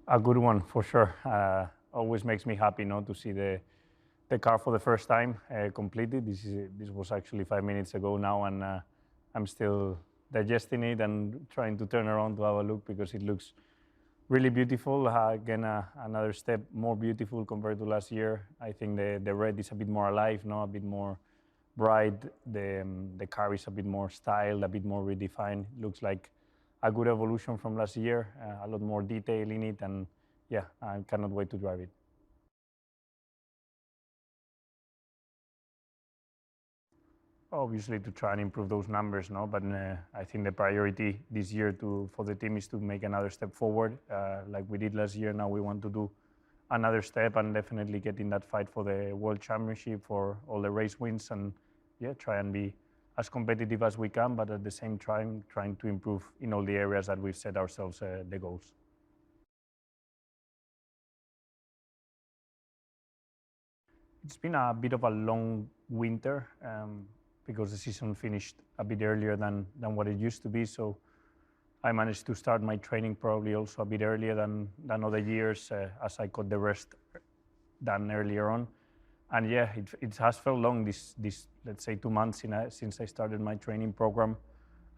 A good one for sure. Always makes me happy, to see the car for the first time completed. This was actually 5 minutes ago now, and I'm still digesting it and trying to turn around to have a look because it looks really beautiful. Again, another step more beautiful compared to last year. I think the red is a bit more alive, a bit more bright. The car is a bit more styled, a bit more redefined. Looks like a good evolution from last year. A lot more detail in it, and yeah, I cannot wait to drive it. Obviously, to try and improve those numbers, no. But I think the priority this year for the team is to make another step forward, like we did last year. Now we want to do another step and definitely get in that fight for the World Championship, for all the race wins, and yeah, try and be as competitive as we can, but at the same time trying to improve in all the areas that we've set ourselves the goals. It's been a bit of a long winter because the season finished a bit earlier than what it used to be. So I managed to start my training probably also a bit earlier than other years as I got the rest done earlier on. And yeah, it has felt long, this let's say 2 months since I started my training program.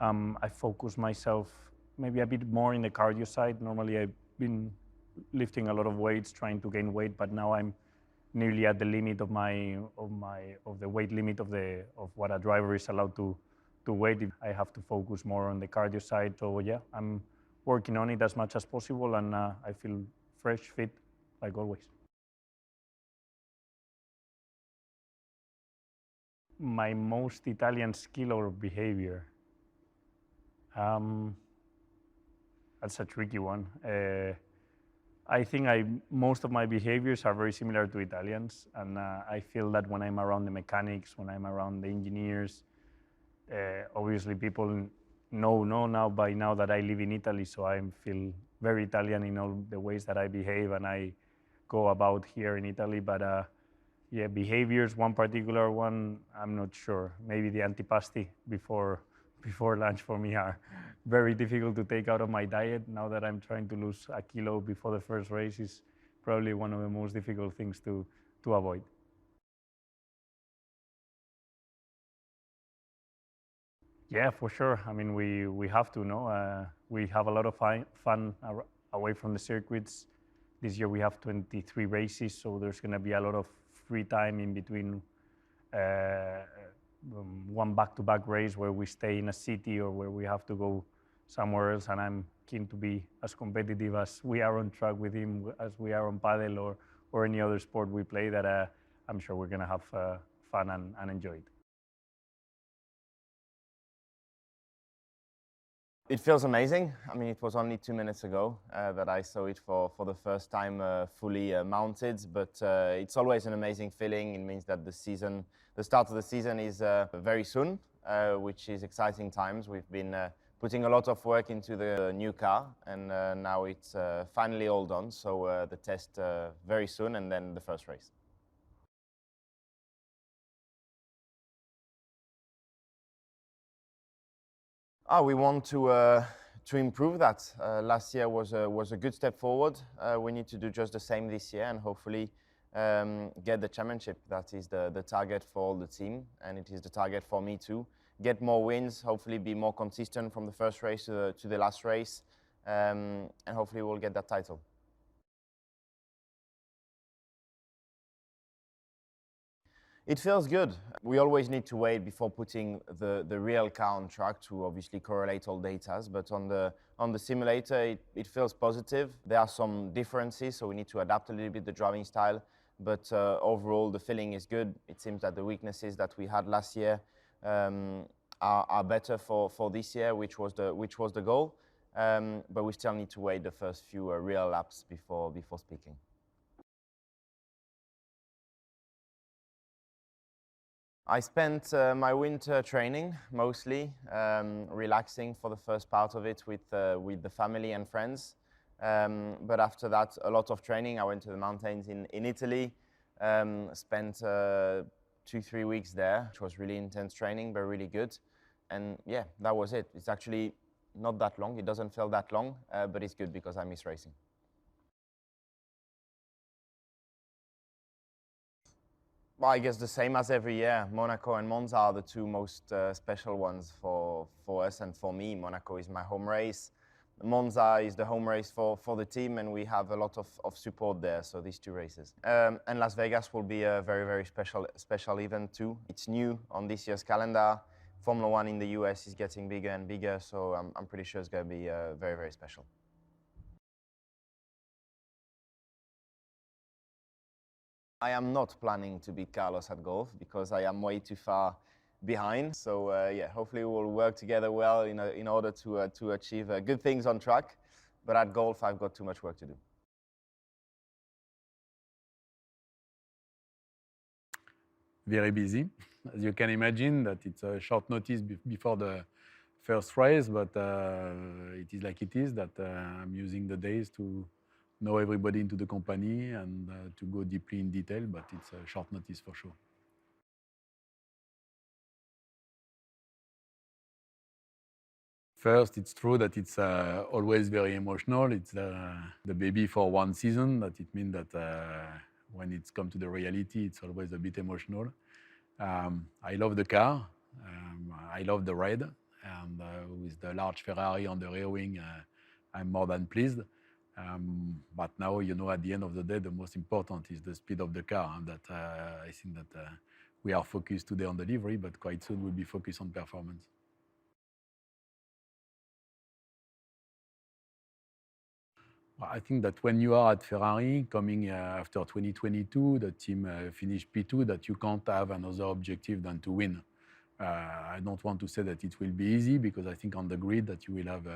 I focused myself maybe a bit more in the cardio side. Normally I've been lifting a lot of weights, trying to gain weight, but now I'm nearly at the limit of the weight limit of what a driver is allowed to weight. I have to focus more on the cardio side. So yeah, I'm working on it as much as possible, and I feel fresh, fit, like always. My most Italian skill or behavior. Um, that's a tricky one. I think most of my behaviors are very similar to Italians, and I feel that when I'm around the mechanics, when I'm around the engineers, obviously people know now by now that I live in Italy, so I feel very Italian in all the ways that I behave and I go about here in Italy. But yeah, behaviors, one particular one, I'm not sure. Maybe the antipasti before lunch for me are very difficult to take out of my diet. Now that I'm trying to lose a kilo before the first race is probably one of the most difficult things to avoid. Yeah, for sure. I mean, we have to know. We have a lot of fun away from the circuits. This year we have 23 races, so there's going to be a lot of free time in between uh, one back-to-back race where we stay in a city or where we have to go somewhere else. And I'm keen to be as competitive as we are on track with him, as we are on paddle or any other sport we play. That I'm sure we're going to have fun and enjoy it. It feels amazing. I mean, it was only 2 minutes ago that I saw it for the first time fully mounted, but it's always an amazing feeling. It means that the start of the season is very soon, which is exciting times. We've been putting a lot of work into the new car, and now it's finally all done. So the test very soon, and then the first race. We want to improve that. Last year was a good step forward. We need to do just the same this year and hopefully get the championship. That is the target for all the team, and it is the target for me too. Get more wins, hopefully be more consistent from the first race to the last race, and hopefully we'll get that title. It feels good. We always need to wait before putting the real car on track to obviously correlate all data. But on the simulator, it feels positive. There are some differences, so we need to adapt a little bit the driving style. But overall, the feeling is good. It seems that the weaknesses that we had last year are better for this year, which was the goal. But we still need to wait the first few real laps before speaking. I spent my winter training mostly, relaxing for the first part of it with the family and friends. But after that, a lot of training. I went to the mountains in Italy, spent 2-3 weeks there, which was really intense training, but really good. And yeah, that was it. It's actually not that long. It doesn't feel that long, but it's good because I miss racing. Well, I guess the same as every year. Monaco and Monza are the two most special ones for us and for me. Monaco is my home race. Monza is the home race for the team, and we have a lot of support there, so these two races. And Las Vegas will be a very, very special event too. It's new on this year's calendar. Formula One in the US is getting bigger and bigger, so I'm pretty sure it's going to be very, very special. I am not planning to beat Carlos at golf because I am way too far behind. So yeah, hopefully we'll work together well in order to achieve good things on track. But at golf, I've got too much work to do. Very busy. As you can imagine, that it's a short notice before the first race, but it is like it is, that I'm using the days to know everybody into the company and to go deeply in detail, but it's a short notice for sure. First, it's true that it's always very emotional. It's the baby for one season, that it means that when it's come to the reality, it's always a bit emotional. I love the car. I love the ride. And with the large Ferrari on the rear wing, I'm more than pleased. But now, at the end of the day, the most important is the speed of the car. And that I think that we are focused today on delivery, but quite soon we'll be focused on performance. I think that when you are at Ferrari, coming after 2022, the team finished P2, that you can't have another objective than to win. I don't want to say that it will be easy, because I think on the grid that you will have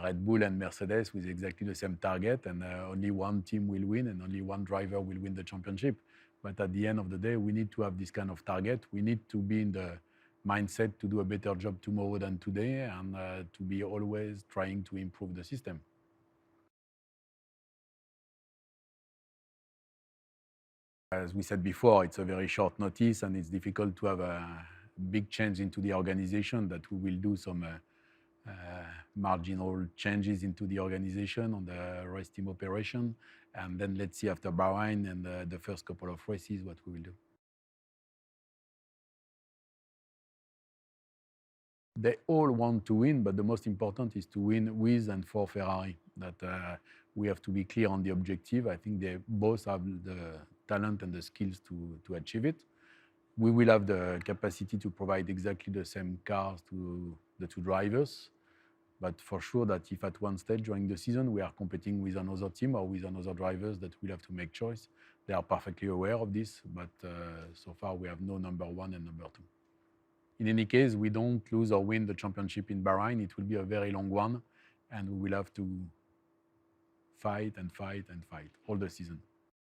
Red Bull and Mercedes with exactly the same target, and only one team will win and only one driver will win the championship. But at the end of the day, we need to have this kind of target. We need to be in the mindset to do a better job tomorrow than today, and to be always trying to improve the system. As we said before, it's a very short notice, and it's difficult to have a big change into the organization, that we will do some marginal changes into the organization on the race team operation. And then let's see after Bahrain and the first couple of races what we will do. They all want to win, but the most important is to win with and for Ferrari. That we have to be clear on the objective. I think they both have the talent and the skills to achieve it. We will have the capacity to provide exactly the same cars to the two drivers. But for sure that if at one stage during the season we are competing with another team or with another drivers, that we'll have to make choice. They are perfectly aware of this, but so far we have no number one and number two. In any case, we don't lose or win the championship in Bahrain. It will be a very long one, and we will have to fight and fight and fight all the season.